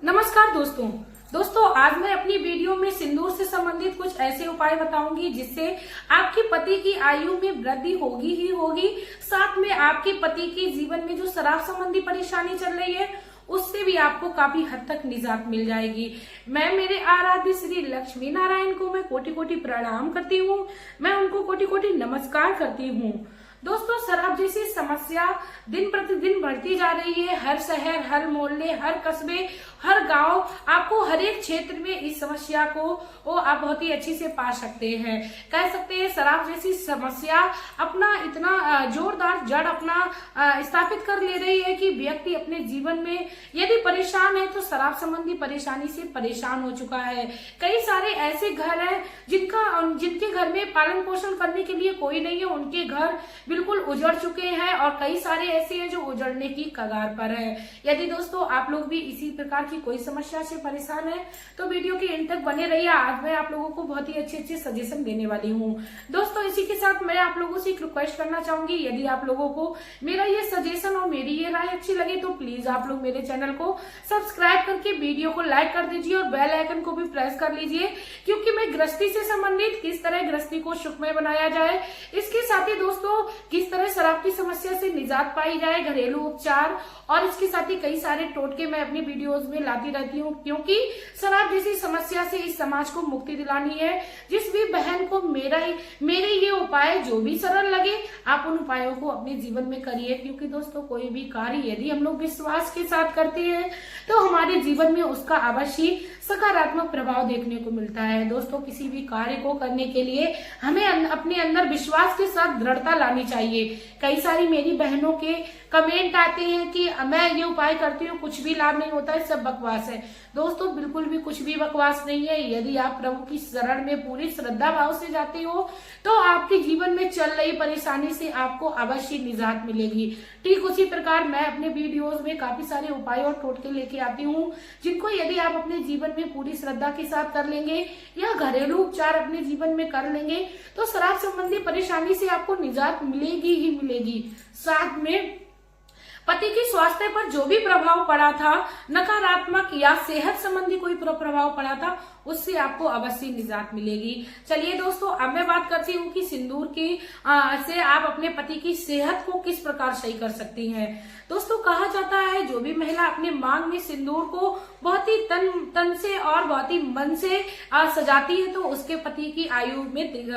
नमस्कार दोस्तों आज मैं अपनी वीडियो में सिंदूर से संबंधित कुछ ऐसे उपाय बताऊंगी जिससे आपके पति की आयु में वृद्धि होगी ही होगी। साथ में आपके पति के जीवन में जो शराब संबंधी परेशानी चल रही है उससे भी आपको काफी हद तक निजात मिल जाएगी। मैं मेरे आराध्य श्री लक्ष्मी नारायण को मैं कोटि कोटि प्रणाम करती हूँ। मैं उनको कोटि कोटि नमस्कार करती हूँ। दोस्तों, शराब जैसी समस्या दिन प्रतिदिन बढ़ती जा रही है। हर शहर, हर मोहल्ले, हर कस्बे, हर गांव, आपको हर एक क्षेत्र में इस समस्या को आप बहुत ही अच्छी से पा सकते हैं। कह सकते हैं शराब जैसी समस्या अपना इतना जोरदार जड़ अपना स्थापित कर ले रही है कि व्यक्ति अपने जीवन में यदि परेशान है तो शराब संबंधी परेशानी से परेशान हो चुका है। कई सारे ऐसे घर हैं जिनके घर में पालन पोषण करने के लिए कोई नहीं है, उनके घर बिल्कुल उजड़ चुके हैं और कई सारे ऐसे हैं जो उजड़ने की कगार पर है। यदि दोस्तों आप लोग भी इसी प्रकार की कोई समस्या से परेशान है तो वीडियो के एंड तक बने रहिए। आज मैं आप लोगों को बहुत ही अच्छे सजेशन देने वाली हूँ। दोस्तों, इसी के साथ मैं आप लोगों से एक रिक्वेस्ट करना चाहूंगी, यदि आप लोगों को मेरा ये सजेशन और मेरी ये राय अच्छी लगे तो प्लीज आप लोग मेरे चैनल को सब्सक्राइब करके वीडियो को लाइक कर दीजिए और बेल आइकन को भी प्रेस कर लीजिए, क्योंकि मैं गृहस्थी से संबंधित किस तरह गृहस्थी को सुखमय बनाया जाए, इसके साथ ही दोस्तों किस तरह शराब की समस्या से निजात पाई जाए, घरेलू उपचार और इसके साथ ही कई सारे टोटके मैं अपनी वीडियोस में लाती रहती हूँ, क्योंकि शराब जैसी समस्या से इस समाज को मुक्ति दिलानी है। जिस भी बहन को मेरे ये उपाय जो भी सरल लगे आप उन उपायों को अपने जीवन में करिए, क्योंकि दोस्तों कोई भी कार्य यदि हम लोग विश्वास के साथ करते हैं तो हमारे जीवन में उसका अवश्य सकारात्मक प्रभाव देखने को मिलता है। दोस्तों, किसी भी कार्य को करने के लिए हमें अपने अंदर विश्वास के साथ दृढ़ता लानी चाहिए। कई सारी मेरी बहनों के कमेंट आते हैं कि मैं ये उपाय करती हूँ, कुछ भी लाभ नहीं होता है, सब बकवास है। दोस्तों, बिल्कुल भी कुछ भी बकवास नहीं है। यदि आप प्रभु की शरण में पूरी श्रद्धा भाव से जाते हो तो आपके जीवन में चल रही परेशानी से आपको अवश्य निजात मिलेगी। ठीक उसी प्रकार मैं अपने वीडियोस में काफी सारे उपाय और टोटके लेके आती हूँ, जिनको यदि आप अपने जीवन में पूरी श्रद्धा के साथ कर लेंगे या घरेलू उपचार अपने जीवन में कर लेंगे तो शराब संबंधी परेशानी से आपको निजात मिलेगी ही मिलेगी। साथ में पति के स्वास्थ्य पर जो भी प्रभाव पड़ा था, नकारात्मक या सेहत संबंधी कोई प्रभाव पड़ा था, उससे आपको अवश्य निजात मिलेगी। चलिए दोस्तों, अब मैं बात करती हूँ कि सिंदूर के से आप अपने पति की सेहत को किस प्रकार सही कर सकती हैं। दोस्तों, कहा जाता है जो भी महिला अपने मांग में सिंदूर को बहुत ही तन से और बहुत ही मन से सजाती है तो उसके पति की आयु में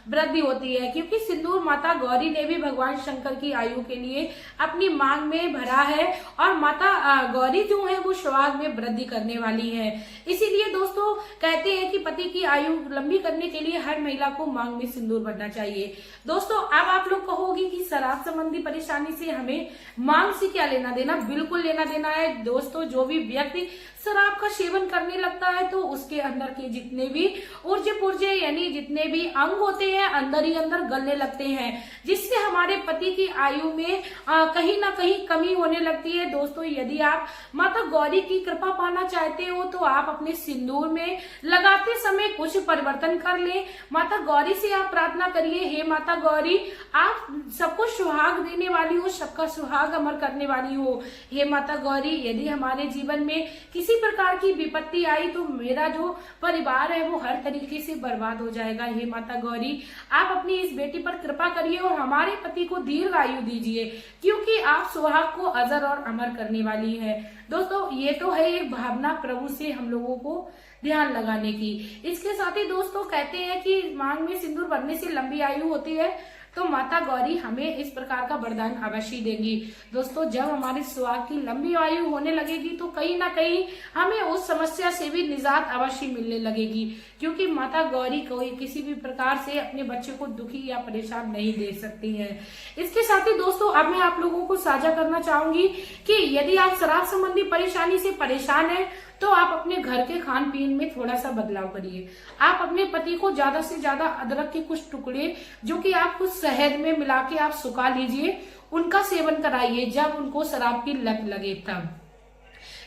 वृद्धि होती है, क्योंकि सिंदूर माता गौरी ने भी भगवान शंकर की आयु के लिए अपनी मांग में भरा है और माता गौरी जो है वो सुहाग में वृद्धि करने वाली है। इसीलिए दोस्तों कहते हैं कि पति की आयु लंबी करने के लिए हर महिला को मांग में सिंदूर भरना चाहिए। दोस्तों, अब आप लोग कहोगे कि शराब संबंधी परेशानी से हमें मांग से क्या लेना देना? बिल्कुल लेना देना है। दोस्तों, जो भी व्यक्ति शराब का सेवन करने लगता है तो उसके अंदर के जितने भी ऊर्जे पुर्जे यानी जितने भी अंग होते हैं अंदर ही अंदर गलने लगते हैं, जिससे हमारे पति की आयु में कहीं ना कहीं कमी होने लगती है। दोस्तों, यदि आप माता गौरी की कृपा पाना चाहते हो तो आप अपने सिंदूर में लगाते समय कुछ परिवर्तन कर ले। माता गौरी से आप प्रार्थना करिए, हे माता गौरी, आप सबको सुहाग देने वाली हो, सबका सुहाग अमर करने वाली हो। हे माता गौरी, यदि हमारे जीवन में किसी प्रकार की विपत्ति आई तो मेरा जो परिवार है वो हर तरीके से बर्बाद हो जाएगा। हे माता गौरी, आप अपनी इस बेटी पर कृपा करिए और हमारे पति को दीर्घ आयु दीजिए, क्योंकि आप सुहाग को अजर और अमर करने वाली है। दोस्तों, ये तो है एक भावना प्रभु से हम लोगों को ध्यान लगाने की। इसके साथ ही दोस्तों कहते हैं कि मांग में सिंदूर भरने से लंबी आयु होती है तो माता गौरी हमें इस प्रकार का वरदान अवश्य देंगी। दोस्तों, जब हमारे सुहाग की लंबी आयु होने लगेगी तो कहीं ना कहीं हमें उस समस्या से भी निजात अवश्य मिलने लगेगी, क्योंकि माता गौरी कोई किसी भी प्रकार से अपने बच्चे को दुखी या परेशान नहीं दे सकती है। इसके साथ ही दोस्तों अब मैं आप लोगों को साझा करना चाहूंगी कि यदि आप शराब संबंधी परेशानी से परेशान है तो आप अपने घर के खान पीन में थोड़ा सा बदलाव करिए। आप अपने पति को ज्यादा से ज्यादा अदरक के कुछ टुकड़े जो कि आप कुछ शहद में मिला के आप सुखा लीजिए, उनका सेवन कराइए जब उनको शराब की लत लगे तब।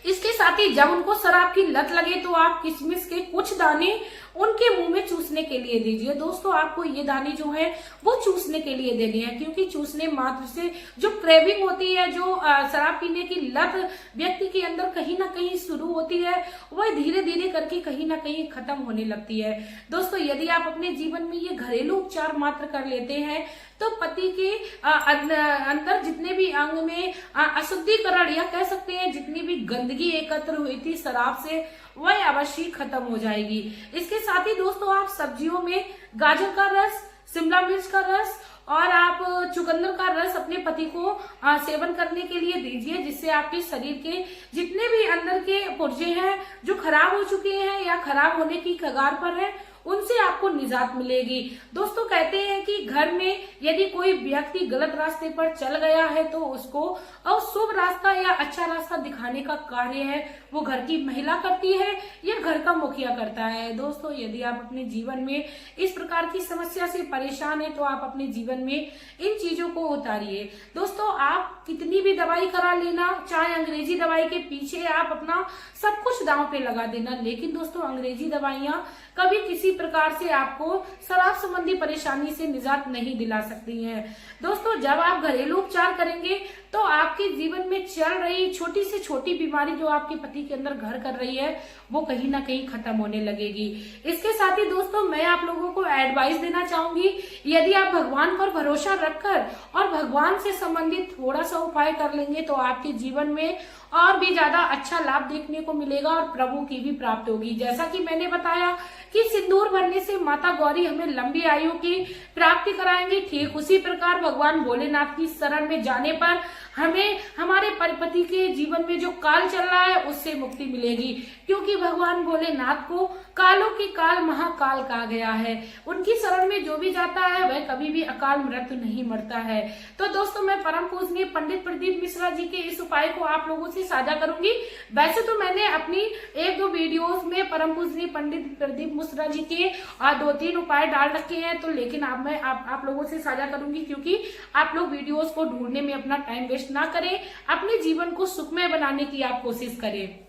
इसके साथ ही जब उनको शराब की लत लगे तो आप किशमिश के कुछ दाने उनके मुंह में चूसने के लिए दीजिए। दोस्तों आपको ये दाने जो है वो चूसने के लिए देने हैं, क्योंकि चूसने मात्र से जो क्रेविंग होती है, जो शराब पीने की लत व्यक्ति के अंदर कहीं ना कहीं शुरू होती है, वह धीरे धीरे करके कहीं ना कहीं खत्म होने लगती है। दोस्तों यदि आप अपने जीवन में ये घरेलू उपचार मात्र कर लेते हैं तो पति के अंदर जितने भी अंग में अशुद्धिकरण या कह सकते हैं जितनी भी गंदगी एकत्र हुई थी शराब से, वह अवश्य खत्म हो जाएगी। इसके साथ ही दोस्तों आप सब्जियों में गाजर का रस, शिमला मिर्च का रस और आप चुकंदर का रस अपने पति को सेवन करने के लिए दीजिए, जिससे आपके शरीर के जितने भी अंदर के पुर्जे हैं जो खराब हो चुके हैं या खराब होने की कगार पर है, उनसे आपको निजात मिलेगी। दोस्तों कहते हैं कि घर में यदि कोई व्यक्ति गलत रास्ते पर चल गया है तो उसको शुभ रास्ता या अच्छा रास्ता दिखाने का कार्य है वो घर की महिला करती है या घर का मुखिया करता है। दोस्तों यदि आप अपने जीवन में इस प्रकार की समस्या से परेशान है तो आप अपने जीवन में इन चीजों को उतारिए। दोस्तों आप कितनी भी दवाई करा लेना, चाहे अंग्रेजी दवाई के पीछे आप अपना सब कुछ दांव पे लगा देना, लेकिन दोस्तों अंग्रेजी दवाइयां कभी किसी प्रकार से आपको शराब संबंधी परेशानी से निजात नहीं दिला सकती हैं। दोस्तों जब आप घरेलू उपचार करेंगे तो आपके जीवन में चल रही छोटी से छोटी बीमारी जो आपके पति के अंदर घर कर रही है वो कहीं ना कहीं खत्म होने लगेगी। इसके साथ ही दोस्तों मैं आप लोगों को एडवाइस देना चाहूंगी, यदि आप भगवान पर भरोसा रखकर और भगवान से संबंधित थोड़ा सा उपाय कर लेंगे तो आपके जीवन में और भी ज्यादा अच्छा लाभ देखने को मिलेगा और प्रभु की भी प्राप्त होगी। जैसा कि मैंने बताया कि सिंदूर भरने से माता गौरी हमें लंबी आयु की प्राप्ति कराएंगे, ठीक उसी प्रकार भगवान भोलेनाथ की शरण में जाने पर हमें हमारे पति के जीवन में जो काल चल रहा है उससे मुक्ति मिलेगी, क्योंकि भगवान भोलेनाथ को कालों की काल महाकाल कहा गया है। उनकी शरण में जो भी जाता है वह कभी भी अकाल मृत्यु नहीं मरता है। तो दोस्तों मैं परम पूजनीय पंडित प्रदीप मिश्रा जी के इस उपाय को आप लोगों से साझा करूंगी। वैसे तो मैंने अपनी 1-2 वीडियोस में परम पूजनीय पंडित प्रदीप मिश्रा जी के 2-3 उपाय डाल रखे हैं, तो लेकिन अब मैं आप लोगों से साझा करूंगी, क्योंकि आप लोग वीडियोस को ढूंढने में अपना टाइम वेस्ट ना करें, अपने जीवन को सुखमय बनाने की आप कोशिश करें।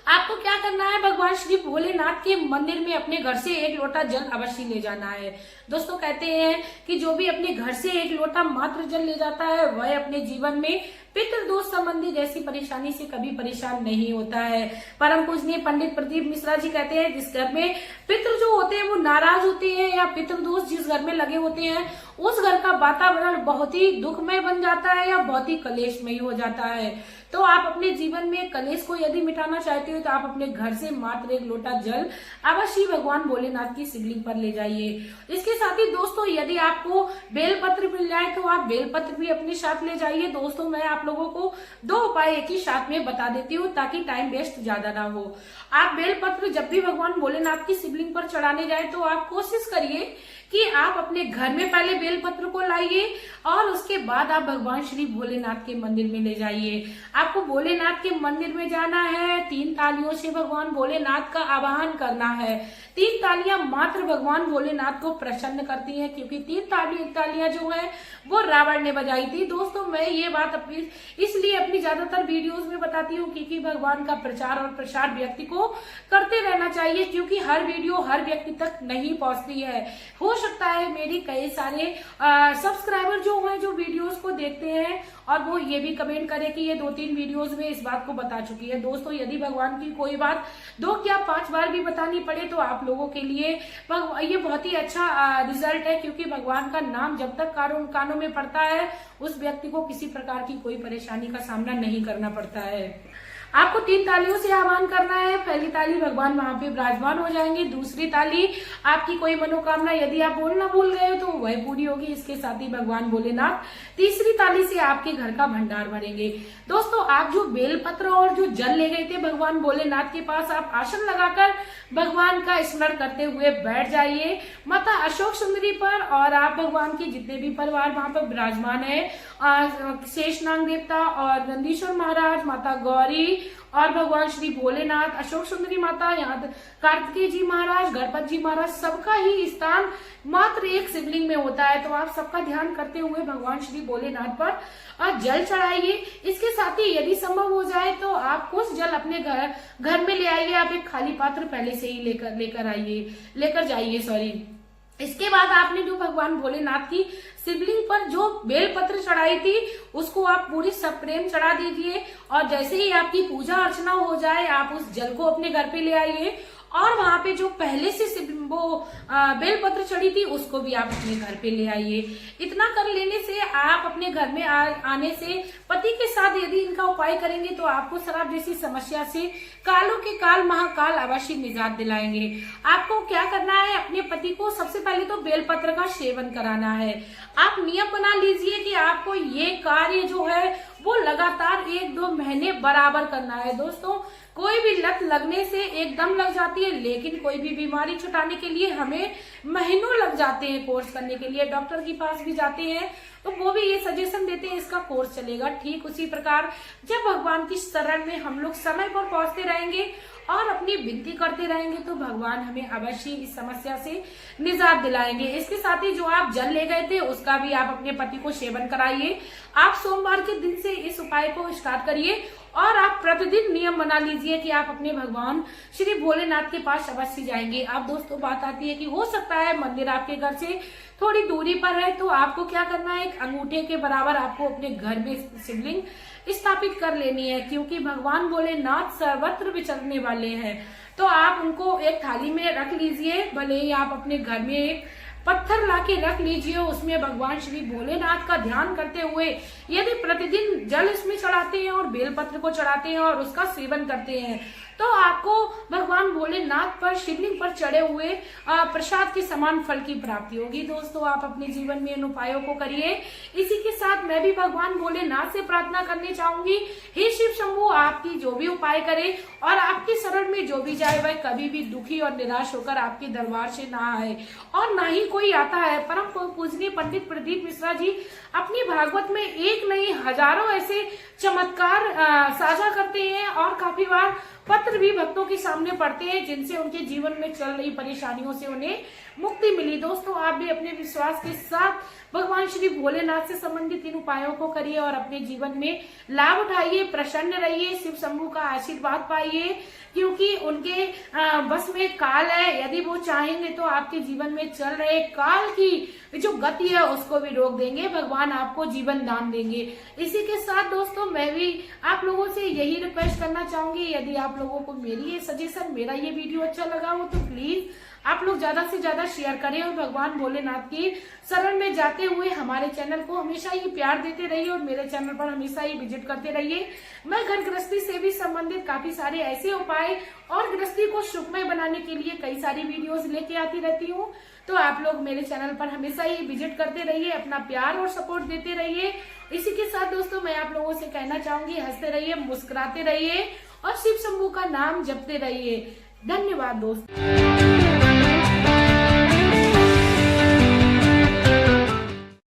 आपको क्या करना है, भगवान श्री भोलेनाथ के मंदिर में अपने घर से 1 लोटा जल अवश्य ले जाना है। दोस्तों कहते हैं कि जो भी अपने घर से 1 लोटा मात्र जल ले जाता है वह अपने जीवन में पितृदोष संबंधी जैसी परेशानी से कभी परेशान नहीं होता है। परम पूजनीय पंडित प्रदीप मिश्रा जी कहते हैं जिस घर में पितृ जो होते हैं वो नाराज होते हैं या पितृदोष जिस घर में लगे होते हैं उस घर का वातावरण बहुत ही दुखमय बन जाता है या बहुत ही कलेशमय हो जाता है। तो आप अपने जीवन में कलेश को यदि मिटाना चाहते हो तो आप अपने घर से मात्र 1 लोटा जल अवश्य भगवान भोलेनाथ की शिवलिंग पर ले जाइए। इसके साथ ही दोस्तों यदि आपको बेलपत्र मिल जाए तो आप बेलपत्र भी अपने साथ ले जाइए। दोस्तों मैं आप लोगों को 2 उपाय एक ही साथ में बता देती हूँ ताकि टाइम वेस्ट ज्यादा ना हो। आप बेलपत्र जब भी भगवान भोलेनाथ की शिवलिंग पर चढ़ाने जाए तो आप कोशिश करिए कि आप अपने घर में पहले बेलपत्र को लाइए और उसके बाद आप भगवान श्री भोलेनाथ के मंदिर में ले जाइए। आपको भोलेनाथ के मंदिर में जाना है, 3 तालियों से भगवान भोलेनाथ का आवाहन करना है। 3 तालियां मात्र भगवान भोलेनाथ को प्रसन्न करती हैं, क्योंकि 3 तालियां जो है वो रावण ने बजाई थी। दोस्तों मैं ये बात इसलिए अपनी ज्यादातर वीडियोस में बताती हूँ क्योंकि भगवान का प्रचार और प्रसार व्यक्ति को करते रहना चाहिए, क्योंकि हर वीडियो हर व्यक्ति तक नहीं पहुंचती है। हो सकता है मेरी कई सारे सब्सक्राइबर जो हैं जो वीडियोस को देखते हैं और वो ये भी कमेंट करे कि ये 2-3 वीडियोस में इस बात को बता चुकी है। दोस्तों यदि भगवान की कोई बात 2 या 5 बार भी बतानी पड़े तो आप लोगों के लिए ये बहुत ही अच्छा रिजल्ट है, क्योंकि भगवान का नाम जब तक कानों में पड़ता है उस व्यक्ति को किसी प्रकार की कोई परेशानी का सामना नहीं करना पड़ता है। आपको 3 तालियों से आह्वान करना है। पहली ताली भगवान वहां पे विराजमान हो जाएंगे, दूसरी ताली आपकी कोई मनोकामना यदि आप बोलना भूल गए तो वह पूरी होगी, इसके साथ ही भगवान भोलेनाथ तीसरी ताली से आपके घर का भंडार भरेंगे। दोस्तों आप जो बेलपत्र और जो जल ले गए थे भगवान भोलेनाथ के पास, आप आसन लगाकर भगवान का स्मरण करते हुए बैठ जाइए माता अशोक सुंदरी पर, और आप भगवान के जितने भी परिवार वहां पर विराजमान है, शेषनाग देवता और नंदीश्वर महाराज, माता गौरी और भगवान श्री भोलेनाथ, अशोक सुंदरी माता, यहाँ कार्तिकेय जी महाराज, गणपत जी महाराज, सबका ही स्थान मात्र एक शिवलिंग में होता है। तो आप सबका ध्यान करते हुए भगवान श्री भोलेनाथ पर जल चढ़ाइए। इसके साथ ही यदि संभव हो जाए तो आप कुछ जल अपने घर में ले आइए। आप एक खाली पात्र पहले से ही लेकर जाइए। इसके बाद आपने जो भगवान भोलेनाथ की शिवलिंग पर जो बेलपत्र चढ़ाई थी उसको आप पूरी सप्रेम चढ़ा दीजिए। और जैसे ही आपकी पूजा अर्चना हो जाए आप उस जल को अपने घर पे ले आइए और वहां पे जो पहले से वो बेलपत्र चढ़ी थी उसको भी आप अपने घर पे ले आइए। इतना कर लेने से आप अपने घर में आने से पति के साथ यदि इनका उपाय करेंगे तो आपको शराब जैसी समस्या से कालों के काल महाकाल अवश्य निजात दिलाएंगे। आपको क्या करना है, अपने पति को सबसे पहले तो बेलपत्र का सेवन कराना है। आप नियम बना लीजिए कि आपको ये कार्य जो है वो लगातार 1-2 महीने बराबर करना है। दोस्तों, कोई भी लत लगने से एकदम लग जाती है, लेकिन कोई भी बीमारी छुटाने के लिए हमें महीनों लग जाते हैं कोर्स करने के लिए। डॉक्टर के पास भी जाते हैं तो वो भी ये सजेशन देते हैं इसका कोर्स चलेगा। ठीक उसी प्रकार जब भगवान की शरण में हम लोग समय पर पहुंचते रहेंगे और अपनी विनती करते रहेंगे तो भगवान हमें अवश्य इस समस्या से निजात दिलाएंगे। इसके साथ ही जो आप जल ले गए थे उसका भी आप अपने पति को सेवन कराइए। आप सोमवार के दिन से इस उपाय को स्टार्ट करिए और आप प्रतिदिन नियम बना लीजिए कि आप अपने भगवान श्री भोलेनाथ के पास अवश्य जाएंगे। अब दोस्तों बात आती है कि हो सकता है मंदिर आपके घर से थोड़ी दूरी पर है, तो आपको क्या करना है, एक अंगूठे के बराबर आपको अपने घर में शिवलिंग स्थापित कर लेनी है, क्योंकि भगवान भोलेनाथ सर्वत्र विचरने वाले हैं। तो आप उनको एक थाली में रख लीजिए, भले ही आप अपने घर में एक पत्थर लाके रख लीजिए, उसमें भगवान श्री भोलेनाथ का ध्यान करते हुए यदि प्रतिदिन जल इसमें चढ़ाते हैं और बेलपत्र को चढ़ाते हैं और उसका सेवन करते हैं तो आपको भगवान भोलेनाथ पर शिवलिंग पर चढ़े हुए प्रसाद के समान फल की प्राप्ति होगी। दोस्तों, आप अपने जीवन में इन उपायों को करिए। इसी के साथ मैं भी भगवान भोलेनाथ से प्रार्थना करनी चाहूंगी, हे शिव शंभू, आपकी जो भी उपाय करे और आपकी शरण में जो भी जाए वह कभी भी दुखी और निराश होकर आपके दरबार से ना आए और ना ही कोई आता है। परम पूजनीय पंडित प्रदीप मिश्रा जी अपनी भागवत में एक नहीं हजारों ऐसे चमत्कार साझा करते हैं और काफी बार पत्र भी भक्तों के सामने पढ़ते हैं जिनसे उनके जीवन में चल रही परेशानियों से उन्हें मुक्ति मिली। दोस्तों, आप भी अपने विश्वास के साथ भगवान श्री भोलेनाथ से संबंधित इन उपायों को करिए और अपने जीवन में लाभ उठाइए, प्रसन्न रहिए, शिव शंभू का आशीर्वाद पाइए, क्योंकि उनके बस में काल है। यदि वो चाहेंगे तो आपके जीवन में चल रहे काल की जो गति है उसको भी रोक देंगे, भगवान आपको जीवन दान देंगे। इसी के साथ दोस्तों मैं भी आप लोगों से यही रिक्वेस्ट करना चाहूंगी, यदि आप लोगों को मेरी ये सजेशन, मेरा ये वीडियो अच्छा लगा हो तो प्लीज आप लोग ज्यादा से ज्यादा शेयर करें और भगवान भोलेनाथ की शरण में जाते हुए हमारे चैनल को हमेशा ही प्यार देते रहिए और मेरे चैनल पर हमेशा ही विजिट करते रहिए। मैं घर गृहस्थी से भी संबंधित काफी सारे ऐसे उपाय और गृहस्थी को सुखमय बनाने के लिए कई सारी वीडियोस लेके आती रहती हूँ। तो आप लोग मेरे चैनल पर हमेशा ही विजिट करते रहिए, अपना प्यार और सपोर्ट देते रहिए। इसी के साथ दोस्तों मैं आप लोगों से कहना चाहूंगी, हंसते रहिए, मुस्कुराते रहिए और शिव शंभू का नाम जपते रहिए। धन्यवाद दोस्तों।